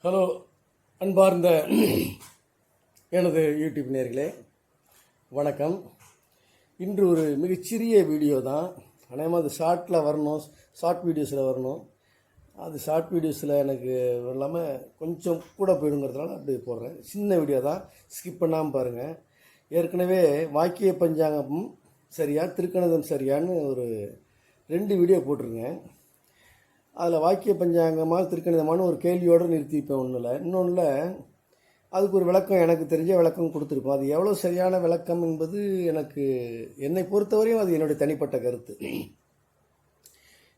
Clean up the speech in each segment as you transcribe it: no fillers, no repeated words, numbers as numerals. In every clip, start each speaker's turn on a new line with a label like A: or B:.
A: Hello அன்பார்ந்த எனது YouTube நேயர்களே வணக்கம். இன்று ஒரு மிகச்சிறிய வீடியோ தான். அநேகமாக அது ஷார்ட் வீடியோஸில் வரணும். அது ஷார்ட் வீடியோஸில் எனக்கு இல்லாமல் கொஞ்சம் கூட போயிடுங்கிறதுனால அப்படி போடுறேன். சின்ன வீடியோ தான், ஸ்கிப் பண்ணாமல் பாருங்கள். ஏற்கனவே வாக்கிய பஞ்சாங்கம் சரியா திருக்கணிதம் சரியான்னு ஒரு 2 வீடியோ போட்டிருக்கேன். அதில் வாக்கிய பஞ்சாங்கமாக திருக்கணிதமான ஒரு கேள்வியோடு நிறுத்திப்பேன். இன்னொன்றில் அதுக்கு ஒரு விளக்கம், எனக்கு தெரிஞ்ச விளக்கம் கொடுத்துருப்போம். அது எவ்வளோ சரியான விளக்கம் என்பது என்னை பொறுத்தவரையும் அது என்னுடைய தனிப்பட்ட கருத்து.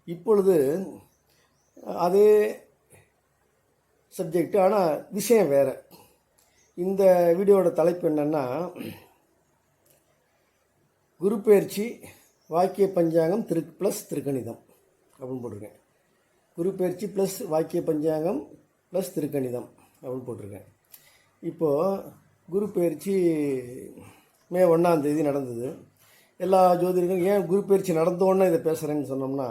A: இப்பொழுது அதே சப்ஜெக்ட், ஆனால் விஷயம் வேறு. இந்த வீடியோட தலைப்பு என்னென்னா, குரு பெயர்ச்சி வாக்கிய பஞ்சாங்கம் ப்ளஸ் திருக்கணிதம் அப்படின்னு போட்டிருக்கேன். குரு பெயர்ச்சி ப்ளஸ் வாக்கிய பஞ்சாங்கம் ப்ளஸ் திருக்கணிதம் அப்படின்னு போட்டிருக்கேன். இப்போது குரு பெயர்ச்சி மே 1 நடந்தது. எல்லா ஜோதிடர்களும் ஏன் குரு பெயர்ச்சி நடந்தோன்னே இதை பேசுகிறேன்னு சொன்னோம்னா,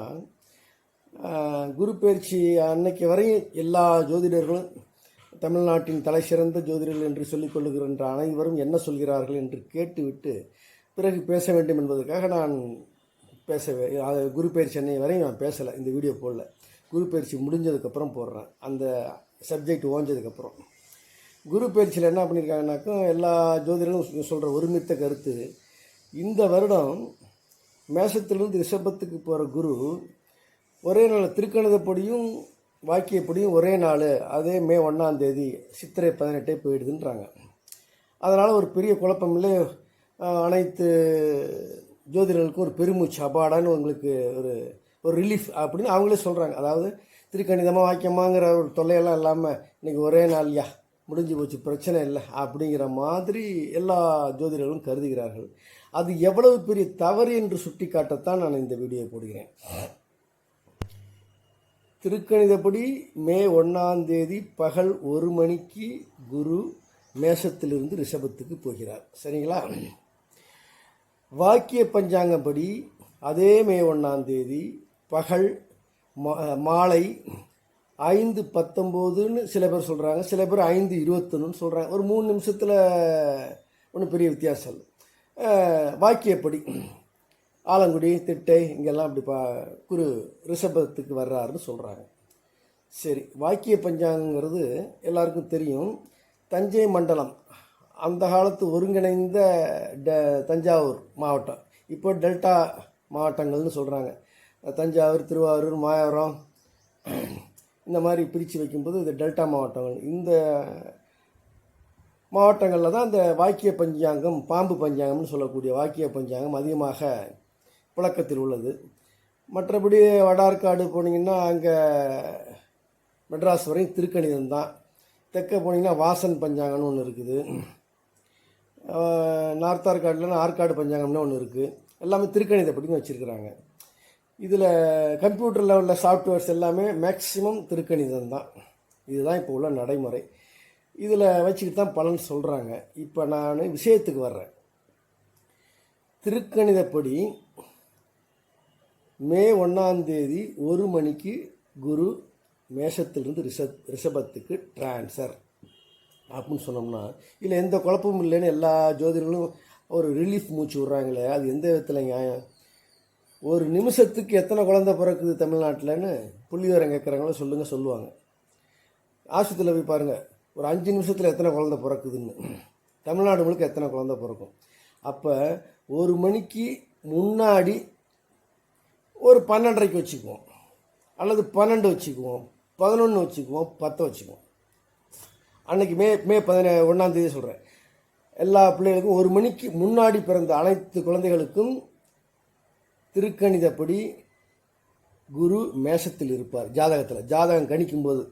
A: குரு பெயர்ச்சி அன்னைக்கு வரையும் எல்லா ஜோதிடர்களும் தமிழ்நாட்டின் தலை சிறந்த ஜோதிடர்கள் என்று சொல்லிக் கொள்ளுகின்ற அனைவரும் என்ன சொல்கிறார்கள் என்று கேட்டுவிட்டு பிறகு பேச வேண்டும் என்பதற்காக நான் குரு பெயர்ச்சி அன்னை வரையும் நான் பேசலை, இந்த வீடியோ போடல. குரு பயிற்சி முடிஞ்சதுக்கப்புறம் போடுறேன், அந்த சப்ஜெக்ட் ஓஞ்சதுக்கப்புறம். குரு பயிற்சியில் என்ன பண்ணியிருக்காங்கனாக்கா, எல்லா ஜோதிடர்களும் சொல்கிற ஒருமித்த கருத்து, இந்த வருடம் மேஷத்திலிருந்து ரிஷபத்துக்கு போகிற குரு ஒரே நாள் திருக்கணிதப்படியும் வாக்கியப்படியும் ஒரே நாள், அதே மே 1 சித்திரை 18 போயிடுதுன்றாங்க. அதனால் ஒரு பெரிய குழப்பம் இல்லை. அனைத்து ஜோதிடர்களுக்கும் ஒரு பெருமூச்சு, அபாடான்னு உங்களுக்கு ஒரு ரிலீஃப் அப்படின்னு அவங்களே சொல்கிறாங்க. அதாவது திருக்கணிதமாக வாக்கியமாங்கிற ஒரு தொல்லையெல்லாம் இல்லாமல் இன்றைக்கி ஒரே நாள்யா முடிஞ்சு போச்சு, பிரச்சனை இல்லை அப்படிங்கிற மாதிரி எல்லா ஜோதிடர்களும் கருதுகிறார்கள். அது எவ்வளவு பெரிய தவறு என்று சுட்டி காட்டத்தான் நான் இந்த வீடியோ போடுகிறேன். திருக்கணிதப்படி மே 1 பகல் 1 மணிக்கு குரு மேஷத்திலிருந்து ரிஷபத்துக்கு போகிறார், சரிங்களா? வாக்கிய பஞ்சாங்கப்படி அதே மே 1 பகல் மாலை 5:19 சில பேர் சொல்கிறாங்க, சில பேர் 5:21 சொல்கிறாங்க. ஒரு 3 நிமிஷத்தில் ஒன்றும் பெரிய வித்தியாசம் இல்லை. வாக்கியப்படி ஆலங்குடி திட்டை இங்கெல்லாம் அப்படி குரு ரிஷபத்துக்கு வர்றாருன்னு சொல்கிறாங்க. சரி, வாக்கிய பஞ்சாங்கங்கிறது எல்லாருக்கும் தெரியும். தஞ்சை மண்டலம் அந்த காலத்து ஒருங்கிணைந்த தஞ்சாவூர் மாவட்டம், இப்போ டெல்டா மாவட்டங்கள்னு சொல்கிறாங்க. தஞ்சாவூர், திருவாரூர், மாயவரம் இந்த மாதிரி பிரித்து வைக்கும்போது இது டெல்டா மாவட்டங்கள். இந்த மாவட்டங்களில் தான் இந்த வாக்கிய பஞ்சாங்கம், பாம்பு பஞ்சாங்கம்னு சொல்லக்கூடிய வாக்கிய பஞ்சாங்கம் அதிகமாக புழக்கத்தில் உள்ளது. மற்றபடி வடார்காடு போனீங்கன்னா அங்கே மெட்ராஸ் வரையும் திருக்கணிதம் தான். தெற்க போனீங்கன்னா வாசன் பஞ்சாங்கம்னு ஒன்று இருக்குது. நார்த் ஆர்காடுலன்னா ஆற்காடு பஞ்சாங்கம்னு ஒன்று இருக்குது. எல்லாமே திருக்கணிதப்படின்னு வச்சுருக்கிறாங்க. இதில் கம்ப்யூட்டரில் உள்ள சாஃப்ட்வேர்ஸ் எல்லாமே மேக்சிமம் திருக்கணிதம் தான். இதுதான் இப்போ உள்ள நடைமுறை. இதில் வச்சுக்கிட்டு தான் பலன் சொல்கிறாங்க. இப்போ நான் விஷயத்துக்கு வர்றேன். திருக்கணிதப்படி மே 1 1 மணிக்கு குரு மேஷத்திலிருந்து ரிஷபத்துக்கு டிரான்ஸ்ஃபர் அப்படின்னு சொன்னோம்னா இதில் எந்த குழப்பமும் இல்லைன்னு எல்லா ஜோதிடர்களும் ஒரு ரிலீஃப் மூச்சு விட்றாங்களே, அது எந்த விதத்தில் நியாயம்? ஒரு நிமிஷத்துக்கு எத்தனை குழந்தை பிறக்குது தமிழ்நாட்டில்னு புள்ளிவிவரம் கேட்குறாங்களோ சொல்லுவாங்க. ஆஸ்பத்திரியில் போய் பாருங்கள், ஒரு 5 நிமிஷத்தில் எத்தனை குழந்தை பிறக்குதுன்னு. தமிழ்நாடு முழுக்க எத்தனை குழந்தை பிறக்கும்? அப்போ 1 மணிக்கு முன்னாடி ஒரு 12:30 வச்சுக்குவோம், அல்லது 12 வச்சுக்குவோம், 11 வச்சுக்குவோம், 10 வச்சுக்குவோம். அன்றைக்கி மே 1 சொல்கிறேன். எல்லா பிள்ளைகளுக்கும் 1 மணிக்கு முன்னாடி பிறந்த அனைத்து குழந்தைகளுக்கும் திருக்கணிதப்படி குரு மேஷத்தில் இருப்பார். ஜாதகம் கணிக்கும்போது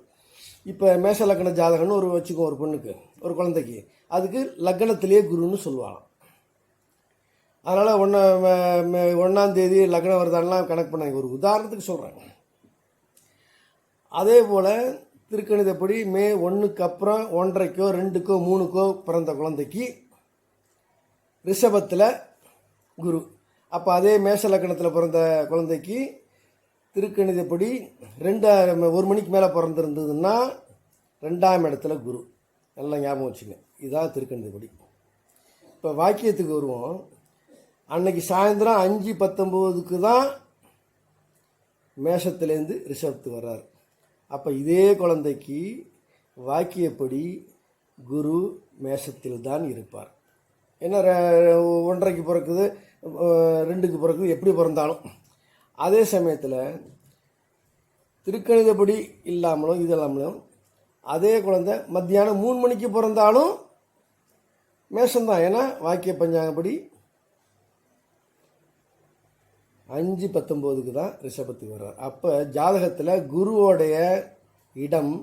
A: இப்போ மேஷ லக்ன ஜாதகம்னு ஒரு வச்சுக்கோ, ஒரு பொண்ணுக்கு, ஒரு குழந்தைக்கு, அதுக்கு லக்னத்திலேயே குருன்னு சொல்லுவாங்க. அதனால் 1 லக்னம் வருதானலாம் கணக்கு பண்ணாங்க. ஒரு உதாரணத்துக்கு சொல்கிறாங்க. அதே போல் திருக்கணிதப்படி மே 1க்கு அப்புறம் 1:30க்கோ 2க்கோ 3க்கோ பிறந்த குழந்தைக்கு ரிஷபத்தில் குரு. அப்போ அதே மேஷ லக்னத்தில் பிறந்த குழந்தைக்கு திருக்கணிதப்படி 1 மணிக்கு மேலே பிறந்திருந்ததுன்னா 2ஆம் இடத்துல குரு. நல்லா ஞாபகம் வச்சுங்க. இதுதான் திருக்கணிதப்படி. இப்போ வாக்கியத்துக்கு வருவோம். அன்னைக்கு சாயந்தரம் 5:19க்கு தான் மேஷத்துலேருந்து ரிஷபத்துக்கு வர்றார். அப்போ இதே குழந்தைக்கு வாக்கியப்படி குரு மேஷத்தில் தான் இருப்பார். ஏன்னா 1:30க்கு பிறக்குது, 2க்கு பிறக்குது, எப்படி பிறந்தாலும். அதே சமயத்தில் திருக்கணிதப்படி இல்லாமலும் இதெல்லாமலும் அதே குழந்தை மத்தியானம் 3 மணிக்கு பிறந்தாலும் மேஷம்தான். ஏன்னா வாக்கிய பஞ்சாங்கப்படி 5:19க்கு தான் ரிஷபத்துக்கு வர்றார். அப்போ ஜாதகத்தில் குருவோடைய இடம்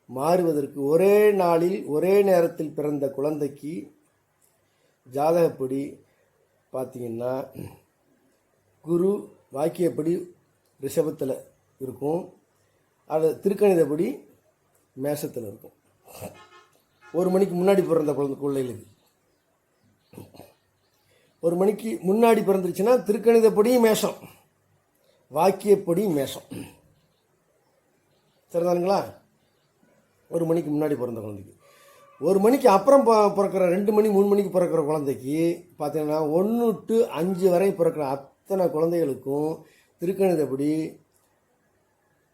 A: மாறுவதற்கு ஒரே நாளில் ஒரே நேரத்தில் பிறந்த குழந்தைக்கு ஜாதகப்படி பார்த்தீங்கன்னா குரு வாக்கியப்படி ரிஷபத்தில் இருக்கும், அது திருக்கணிதப்படி மேஷத்தில் இருக்கும். 1 மணிக்கு முன்னாடி பிறந்த பிள்ளைகளுக்கு 1 மணிக்கு முன்னாடி பிறந்துருச்சுன்னா திருக்கணிதப்படி மேஷம், வாக்கியப்படி மேஷம். சரிதானுங்களா? 1 மணிக்கு முன்னாடி பிறந்த குழந்தைக்கு. 1 மணிக்கு அப்புறம் பிறக்கிற 2 மணி 3 மணிக்கு பிறக்கிற குழந்தைக்கு பார்த்தீங்கன்னா 1 to 5 வரை பிறக்கிற அத்தனை குழந்தைகளுக்கும் திருக்கணிதப்படி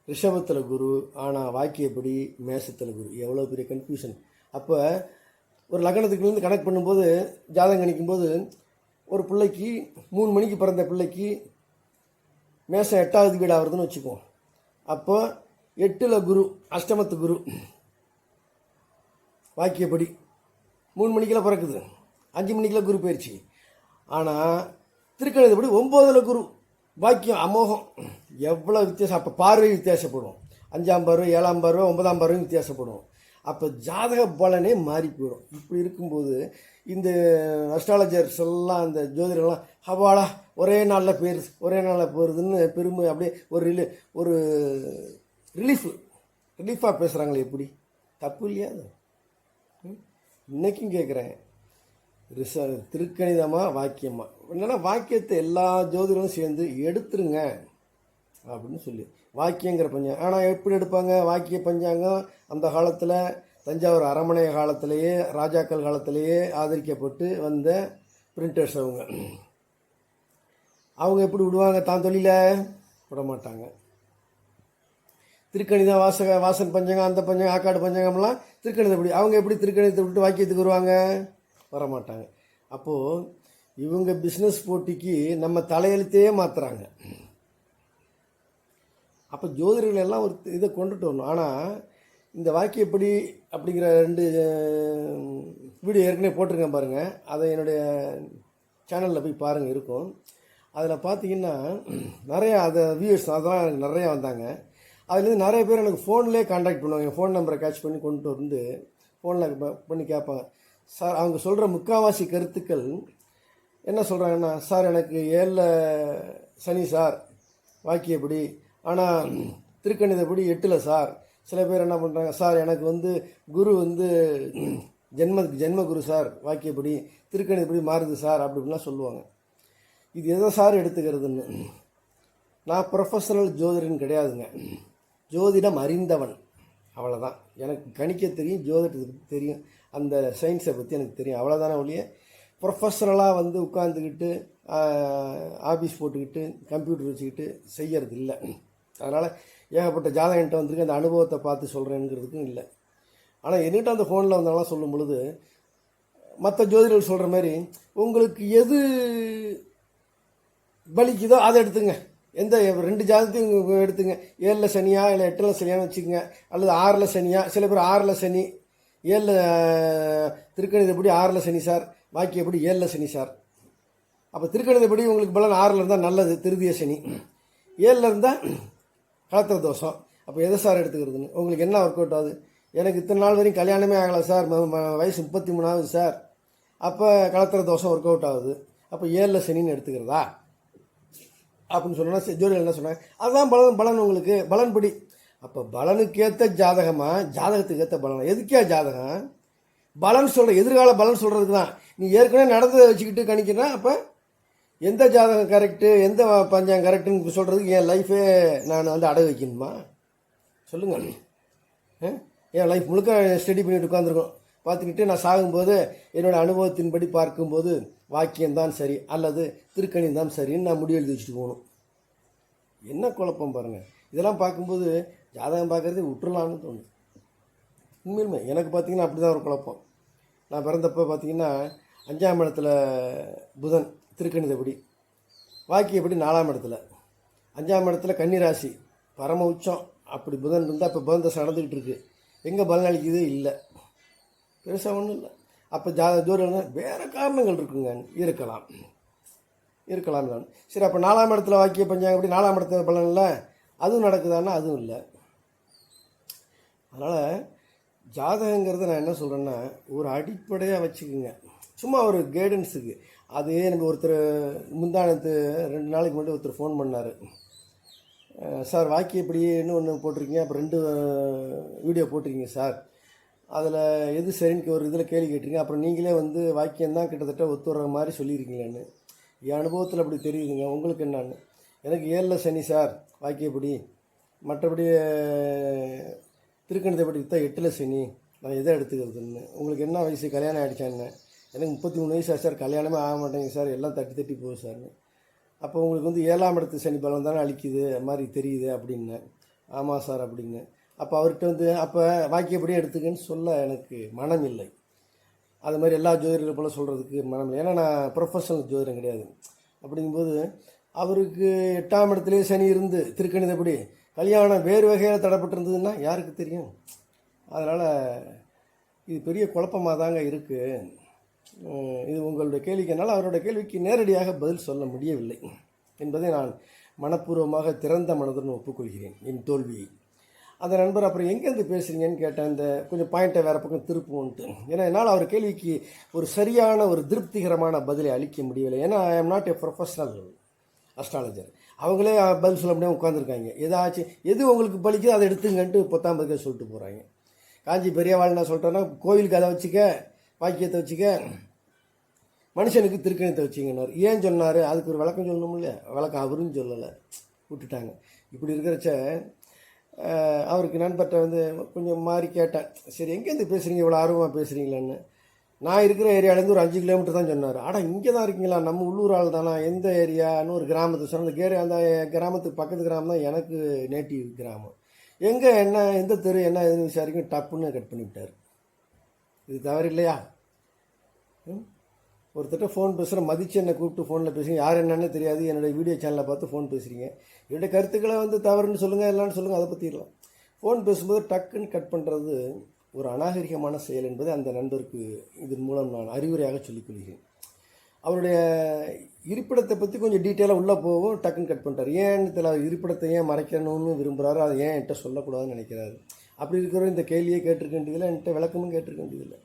A: ரிஷபத்தில் குரு, ஆனால் வாக்கியப்படி மேஷத்தில் குரு. எவ்வளோ பெரிய கன்ஃபியூஷன். அப்போ ஒரு லக்னத்துக்குலேருந்து கனெக்ட் பண்ணும்போது ஜாதகம் கணிக்கும்போது ஒரு பிள்ளைக்கு 3 மணிக்கு பிறந்த பிள்ளைக்கு மேஷம் 8வது வீடு ஆகுறதுன்னு வச்சுக்குவோம். அப்போ 8ல் குரு, அஷ்டமத்து குரு வாக்கியப்படி 3 மணிக்கெல்லாம் பிறக்குது, 5 மணிக்கெல்லாம் குரு போயிடுச்சு. ஆனால் திருக்கணிதப்படி 9ல் குரு, வாக்கியம் அமோகம். எவ்வளோ வித்தியாசம். அப்போ பார்வை வித்தியாசப்படும். 5ஆம் பார்வை, 7ஆம் பார்வை, 9ஆம் பார்வையும் வித்தியாசப்படும். அப்போ ஜாதக பலனே மாறி போயிடும். இப்படி இருக்கும்போது இந்த அஸ்ட்ராலஜர்ஸ் எல்லாம், அந்த ஜோதிடர்லாம் ஹவாலா ஒரே நாளில் போயிருது, ஒரே நாளில் போயிருதுன்னு பெருமை அப்படியே ஒரு ரிலீஃபாக பேசுகிறாங்களே. எப்படி தப்பு இல்லையா? அது இன்றைக்கும் கேட்குறேன், திருக்கணிதமாக வாக்கியமா என்னென்னா வாக்கியத்தை எல்லா ஜோதிடரும் சேர்ந்து எடுத்துருங்க அப்படின்னு சொல்லி வாக்கியங்கிற பஞ்சாங்கம். ஆனால் எப்படி எடுப்பாங்க வாக்கிய பஞ்சாங்கம்? அந்த காலத்தில் தஞ்சாவூர் அரண்மனை காலத்திலேயே, ராஜாக்கள் காலத்திலேயே ஆதரிக்கப்பட்டு வந்த பிரிண்டர்ஸ் அவங்க எப்படி விடுவாங்க? தான் தொழில விட மாட்டாங்க. திருக்கணிதம் வாசன் பஞ்சாங்கம், அந்த பஞ்சாங்கம், ஆக்காடு பஞ்சாங்கம்லாம் திருக்கணிதப்படி. அவங்க எப்படி திருக்கணிதத்தை விட்டு வாக்கியத்துக்கு வருவாங்க? வரமாட்டாங்க. அப்போது இவங்க பிஸ்னஸ் போட்டிக்கு நம்ம தலையெழுத்தையே மாற்றுறாங்க. அப்போ ஜோதிடர்கள் எல்லாம் ஒரு இதை கொண்டுட்டு வரணும். ஆனால் இந்த வாக்கியப்படி அப்படிங்கிற 2 வீடியோ ஏற்கனவே போட்டிருக்கேன் பாருங்கள். அதை என்னுடைய சேனலில் போய் பாருங்கள், இருக்கும். அதில் பார்த்தீங்கன்னா நிறையா அதை வியூவர்ஸ் அதெல்லாம் எனக்கு நிறையா வந்தாங்க. அதுலேருந்து நிறைய பேர் எனக்கு ஃபோன்லேயே கான்டாக்ட் பண்ணுவாங்க. ஃபோன் நம்பரை கேட்ச் பண்ணி கொண்டு வந்து ஃபோனில் பண்ணி கேட்பாங்க. சார், அவங்க சொல்கிற முக்கால்வாசி கருத்துக்கள் என்ன சொல்கிறாங்கன்னா, சார் எனக்கு 7ல் சனி சார் வாக்கியப்படி, ஆனால் திருக்கணிதப்படி 8ல் சார். சில பேர் என்ன பண்ணுறாங்க, சார் எனக்கு குரு ஜென்ம குரு சார், வாக்கியப்படி திருக்கணிதப்படி மாறுது சார், அப்படி இப்படிலாம் சொல்லுவாங்க. இது எதை சார் எடுத்துக்கிறதுன்னு. நான் ப்ரொஃபஷனல் ஜோதிடன் கிடையாதுங்க, ஜோதிடம் அறிந்தவன், அவ்வளோதான். எனக்கு கணிக்க தெரியும், ஜோதிடத்துக்கு தெரியும், அந்த சயின்ஸை பற்றி எனக்கு தெரியும், அவ்வளோதானே ஒழிய ப்ரொஃபஷனலாக உட்காந்துக்கிட்டு ஆஃபீஸ் போட்டுக்கிட்டு கம்ப்யூட்டர் வச்சுக்கிட்டு செய்கிறது இல்லை. அதனால் ஏகப்பட்ட ஜாதகன்ட்ட வந்திருக்கு, அந்த அனுபவத்தை பார்த்து சொல்கிறேங்கிறதுக்கும் இல்லை. ஆனால் என்கிட்ட அந்த ஃபோனில் வந்தவங்களாம் சொல்லும் பொழுது மற்ற ஜோதிடர்கள் சொல்கிற மாதிரி உங்களுக்கு எது பலிக்குதோ அதை எடுத்துங்க. எந்த 2 ஜாதகத்தையும் எடுத்துங்க. 7ல் சனியா இல்லை 8ல் சனியான்னு வச்சுக்கோங்க, அல்லது 6ல் சனியா. சில பேர் 6ல் சனி, 7ல் திருக்கணிதப்படி 6ல் சனி சார், வாக்கியப்படி 7ல் சனி சார். அப்போ திருக்கணிதப்படி உங்களுக்கு பலன் 6ல் இருந்தால் நல்லது, திருதிய சனி. 7ல் இருந்தால் கலத்திர தோஷம். அப்போ எதை சார் எடுத்துக்கிறதுன்னு உங்களுக்கு என்ன ஒர்க் அவுட் ஆகுது? எனக்கு இத்தனை நாள் வரையும் கல்யாணமே ஆகலை சார், வயசு 33 ஆகுது சார், அப்போ கலத்திர தோஷம் ஒர்க் அவுட் ஆகுது. அப்போ 7ல் சனின்னு எடுத்துக்கிறதா அப்படின்னு சொன்னால் ஜோதிடர் என்ன சொன்னாங்க, அதுதான் பலன் உங்களுக்கு பலன்படி. அப்போ பலனுக்கேற்ற ஜாதகமா, ஜாதகத்துக்கு ஏற்ற பலன்? எதுக்கே ஜாதகம்? பலன் சொல்கிற, எதிர்கால பலன் சொல்கிறதுக்கு தான். நீ ஏற்கனவே நடந்ததை வச்சுக்கிட்டு கணிக்கிறா, அப்போ எந்த ஜாதகம் கரெக்டு, எந்த பஞ்சாங்கம் கரெக்டுன்னு சொல்கிறதுக்கு என் லைஃபே நான் அடகு வைக்கணுமா? சொல்லுங்கள். என் லைஃப் முழுக்க ஸ்டடி பண்ணிட்டு உட்காந்துருக்கோம். பார்த்துக்கிட்டு நான் சாகும்போது என்னோடய அனுபவத்தின்படி பார்க்கும்போது வாக்கியம்தான் சரி அல்லது திருக்கணிதம் தான் சரின்னு நான் முடிவு எழுதி வச்சுட்டு போகணும். என்ன குழப்பம் பாருங்கள். இதெல்லாம் பார்க்கும்போது ஜாதகம் பார்க்குறதே விட்டுறலான்னு தோணுது. உண்மையுமே எனக்கு பார்த்திங்கன்னா அப்படி தான் ஒரு குழப்பம். நான் பிறந்தப்போ பார்த்திங்கன்னா 5ஆம் இடத்துல புதன் திருக்கணிதப்படி, வாக்கியப்படி 4ஆம் இடத்துல, 5ஆம் இடத்துல கன்னிராசி பரம உச்சம். அப்படி புதன் இருந்தால் இப்போ புதன் தசை நடந்துக்கிட்டு இருக்குது. எங்கே பலன் அளிக்குது இல்லை, பெருசாக ஒன்றும் இல்லை. அப்போ ஜோதிடம் வேறு காரணங்கள் இருக்குங்க, இருக்கலாம் தான். சரி, அப்போ 4ஆம் இடத்துல வாக்கிய பஞ்சாங்கம் அப்படி 4ஆம் இடத்துல பலன் இல்லை, அதுவும் நடக்குதான்னா அதுவும் இல்லை. அதனால் ஜாதகங்கிறத நான் என்ன சொல்கிறேன்னா ஒரு அடிப்படையாக வச்சுக்கோங்க, சும்மா ஒரு கைடன்ஸுக்கு. அதே நம்ம ஒருத்தர் முந்தானத்து 2 நாளைக்கு முன்னாடி ஒருத்தர் ஃபோன் பண்ணார். சார் வாக்கியப்படின்னு ஒன்று போட்டிருக்கீங்க, அப்புறம் 2 வீடியோ போட்டிருக்கீங்க சார், அதில் எது சரின்னு ஒரு இதில் கேள்வி கேட்டிருக்கீங்க, அப்புறம் நீங்களே வந்து வாக்கியம்தான் கிட்டத்தட்ட ஒத்துற மாதிரி சொல்லியிருக்கீங்கன்னு. என் அனுபவத்தில் அப்படி தெரியுதுங்க, உங்களுக்கு என்னான்னு. எனக்கு 7ல் சனி சார் வாக்கியப்படி, மற்றபடி திருக்கணிதப்படி தான் 8ல் சனி, நான் எதை எடுத்துக்கிறதுன்னு. உங்களுக்கு என்ன வயசு, கல்யாணம் ஆகிடுச்சான்னு. எனக்கு 33 வயசு ஆச்சு சார், கல்யாணமே ஆக மாட்டேங்க சார், எல்லாம் தட்டி போகுது சார்னு. அப்போ உங்களுக்கு வந்து 7ஆம் இடத்து சனி பலம் தானே அளிக்குது மாதிரி தெரியுது அப்படின்னு. ஆமாம் சார் அப்படின்னு. அப்போ அவர்கிட்ட வந்து அப்போ வாக்கியப்படி எடுத்துக்கன்னு சொல்ல எனக்கு மனம் இல்லை. அது மாதிரி எல்லா ஜோதிடர்கள் போல் சொல்கிறதுக்கு மனம் இல்லை. ஏன்னா நான் ப்ரொஃபஷனல் ஜோதிடம் கிடையாது. அப்படிங்கும்போது அவருக்கு 8ஆம் இடத்துலேயே சனி இருந்து திருக்கணிதப்படி கல்யாணம் வேறு வகையில் தடைப்பட்டிருந்ததுன்னா யாருக்கு தெரியும். அதனால் இது பெரிய குழப்பமாக தாங்க இருக்குது. இது உங்களுடைய கேள்விக்குனால அவருடைய கேள்விக்கு நேரடியாக பதில் சொல்ல முடியவில்லை என்பதை நான் மனப்பூர்வமாக திறந்த மனதுடன் ஒப்புக்கொள்கிறேன் என் தோல்வியை. அந்த நண்பர் அப்புறம் எங்கேருந்து பேசுகிறீங்கன்னு கேட்டேன். இந்த கொஞ்சம் பாயிண்ட்டை வேறு பக்கம் திருப்புவோன்ட்டு. ஏன்னா என்னால் அவர் கேள்விக்கு ஒரு சரியான ஒரு திருப்திகரமான பதிலை அளிக்க முடியவில்லை. ஏன்னா I am not a professional astrologer. அவங்களே பதில் சொல்ல முடியாமல் உட்காந்துருக்காங்க. ஏதாச்சும் எது உங்களுக்கு பலிக்குதோ அதை எடுத்துங்கன்ட்டு 10ஆம் பதில் சொல்லிட்டு போகிறாங்க. காஞ்சி பெரியவாள் நான் சொல்லிட்டேன்னா கோவிலுக்கு அதை வச்சுக்க, வாக்கியத்தை வச்சுக்க, மனுஷனுக்கு திருக்கணித்தை வச்சிங்கன்னார். ஏன் சொன்னார், அதுக்கு ஒரு விளக்கம் சொல்லணும் இல்லையா? விளக்கம் அவரும் சொல்லலை, விட்டுட்டாங்க. இப்படி இருக்கிறச்ச அவருக்கு நண்பர்கிட்ட வந்து கொஞ்சம் மாறி கேட்டேன், சரி எங்கேருந்து பேசுகிறீங்க, இவ்வளோ ஆர்வமாக பேசுகிறீங்களான்னு. நான் இருக்கிற ஏரியாவிலேருந்து ஒரு 5 கிலோமீட்டர் தான் சொன்னார். இங்கே தான் இருக்கீங்களா, நம்ம உள்ளூர் ஆள் தானா, எந்த ஏரியான்னு ஒரு கிராமத்தை சொன்ன. அந்த கிராமத்துக்கு பக்கத்து கிராமம் தான் எனக்கு நேட்டிவ் கிராமம். எங்கே என்ன எந்த தெரு என்ன எதுன்னு விசாரிக்கும், டப்புன்னு கட் பண்ணிவிட்டார். இது தவறு இல்லையா? ஒருத்தட்ட ஃபோன் பேசுகிற மதிச்சு என்னை கூப்பிட்டு ஃபோனில் பேசுகிறீங்க, யார் என்னன்னு தெரியாது, என்னுடைய வீடியோ சேனலை பார்த்து ஃபோன் பேசுகிறீங்க. என்னுடைய கருத்துக்களை வந்து தவறுன்னு சொல்லுங்கள், எல்லான்னு சொல்லுங்கள், அதை பற்றிடலாம். ஃபோன் பேசும்போது டக்குன்னு கட் பண்ணுறது ஒரு அநாகரிகமான செயல் என்பதை அந்த நண்பருக்கு இதன் மூலம் நான் அறிவுரையாக சொல்லிக்கொள்கிறேன். அவருடைய இருப்பிடத்தை பற்றி கொஞ்சம் டீட்டெயிலாக உள்ளே போகும், டக்குன்னு கட் பண்ணிட்டார். ஏன்னு தெரியல, இருப்பிடத்தை ஏன் மறைக்கணும்னு விரும்புகிறாரு, அதை ஏன் என்கிட்ட சொல்லக்கூடாதுன்னு நினைக்கிறாரு. அப்படி இருக்கிற இந்த கேள்வியை கேட்டிருக்க வேண்டியதில்லை, என்கிட்ட விளக்கமும் கேட்டிருக்க வேண்டியதில்லை.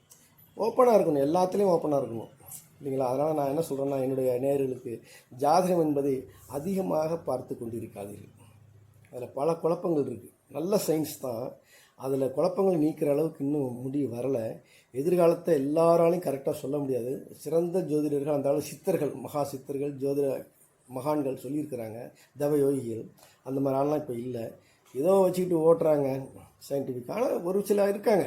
A: ஓப்பனாக இருக்கணும், எல்லாத்துலேயும் ஓப்பனாக இருக்கணும் இல்லைங்களா? அதனால் நான் என்ன சொல்கிறேன்னா, என்னுடைய நேயர்களுக்கு ஜாதகம் என்பதை அதிகமாக பார்த்து கொண்டிருக்காதீர்கள். அதில் பல குழப்பங்கள் இருக்குது. நல்ல சயின்ஸ் தான், அதில் குழப்பங்கள் நீக்கிற அளவுக்கு இன்னும் முடிவு வரலை. எதிர்காலத்தை எல்லாராலையும் கரெக்டாக சொல்ல முடியாது. சிறந்த ஜோதிடர்கள் அந்த அளவு சித்தர்கள், மகா சித்தர்கள், ஜோதிட மகான்கள் சொல்லியிருக்கிறாங்க, தவ யோகிகள். அந்த மாதிரி ஆள்லாம் இப்போ இல்லை. ஏதோ வச்சுக்கிட்டு ஓட்டுறாங்க சயின்டிஃபிக். ஆனால் ஒரு சில இருக்காங்க,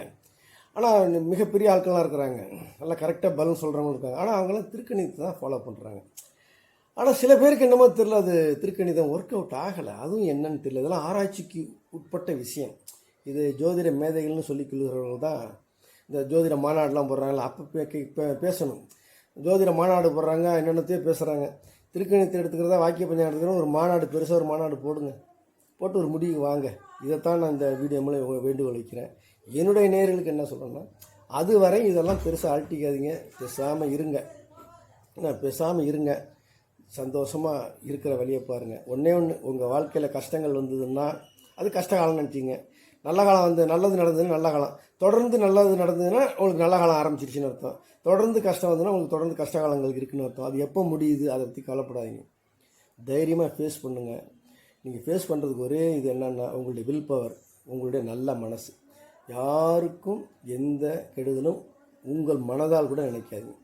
A: ஆனால் மிகப்பெரிய ஆட்கள்லாம் இருக்கிறாங்க, நல்லா கரெக்டாக பலன் சொல்கிறவங்க இருக்காங்க. ஆனால் அவங்களாம் திருக்கணிதத்தை தான் ஃபாலோ பண்ணுறாங்க. ஆனால் சில பேருக்கு என்னமோ தெரியல, அது திருக்கணிதம் ஒர்க் அவுட் ஆகலை. அதுவும் என்னன்னு தெரியல. இதெல்லாம் ஆராய்ச்சிக்கு உட்பட்ட விஷயம். இது ஜோதிட மேதைகள்னு சொல்லிக்கொள்கிறவங்க தான் இந்த ஜோதிட மாநாடுலாம் போடுறாங்களா, அப்போ இப்போ பேசணும். ஜோதிட மாநாடு போடுறாங்க, என்னென்னத்தையும் பேசுகிறாங்க. திருக்கணிதத்தை எடுத்துக்கிறதா, வாக்கிய பஞ்சாங்கம் எடுத்துக்கிறோம், ஒரு மாநாடு, பெருசாக ஒரு மாநாடு போடுங்க, போட்டு ஒரு முடிவு வாங்க. இதைத்தான் நான் இந்த வீடியோ மூலம் வேண்டுகோள் வைக்கிறேன். என்னுடைய நேயர்களுக்கு என்ன சொல்கிறேன்னா, அதுவரை இதெல்லாம் பெருசாக அழட்டிக்காதீங்க, பேசாமல் இருங்க. பேசாமல் இருங்க, சந்தோஷமாக இருக்கிற வழியை பாருங்கள். ஒன்றே ஒன்று, உங்கள் வாழ்க்கையில் கஷ்டங்கள் வந்ததுன்னா அது கஷ்டகாலம் நினச்சிங்க. நல்ல காலம் வந்து நல்லது நடந்ததுன்னு நல்ல காலம், தொடர்ந்து நல்லது நடந்ததுன்னா உங்களுக்கு நல்ல காலம் ஆரம்பிச்சிருச்சுன்னு அர்த்தம். தொடர்ந்து கஷ்டம் வந்ததுன்னா உங்களுக்கு தொடர்ந்து கஷ்டகாலங்கள் இருக்குதுன்னு அர்த்தம். அது எப்போ முடியுது அதை பற்றி கவலைப்படாதீங்க, தைரியமாக ஃபேஸ் பண்ணுங்கள். நீங்கள் ஃபேஸ் பண்ணுறதுக்கு ஒரே இது என்னென்னா, உங்களுடைய வில் பவர், உங்களுடைய நல்ல மனசு. யாருக்கும் எந்த கெடுதலும் உங்கள் மனதால் கூட நினைக்காதீங்க.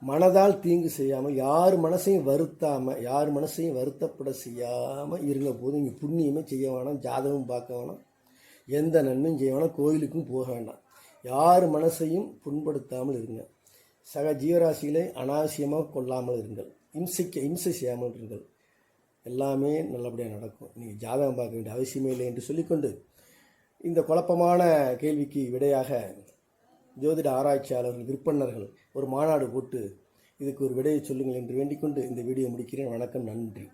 A: மனதால் தீங்கு செய்யாமல், யார் மனசையும் வருத்தாமல், யார் மனசையும் வருத்தப்பட செய்யாமல் இருங்க போதும். இங்கே புண்ணியமே செய்ய வேணாம், ஜாதகம் பார்க்க வேணாம், எந்த நன்மையும் செய்ய வேணாம், கோயிலுக்கும் போக வேண்டாம். யார் மனசையும் புண்படுத்தாமல் இருங்க. சக ஜீவராசிகளை அனாவசியமாக கொள்ளாமல் இருங்கள். இம்சை செய்யாமல் இருங்கள். எல்லாமே நல்லபடியாக நடக்கும். நீங்கள் ஜாதகம் பார்க்க வேண்டிய அவசியமே இல்லை என்று சொல்லிக்கொண்டு, இந்த குழப்பமான கேள்விக்கு விடையாக ஜோதிட ஆராய்ச்சியாளர்கள், விற்பனர்கள் ஒரு மாநாடு போட்டு இதுக்கு ஒரு விடையை சொல்லுங்கள் என்று வேண்டிக்கொண்டு இந்த வீடியோ முடிக்கிறேன். வணக்கம், நன்றி.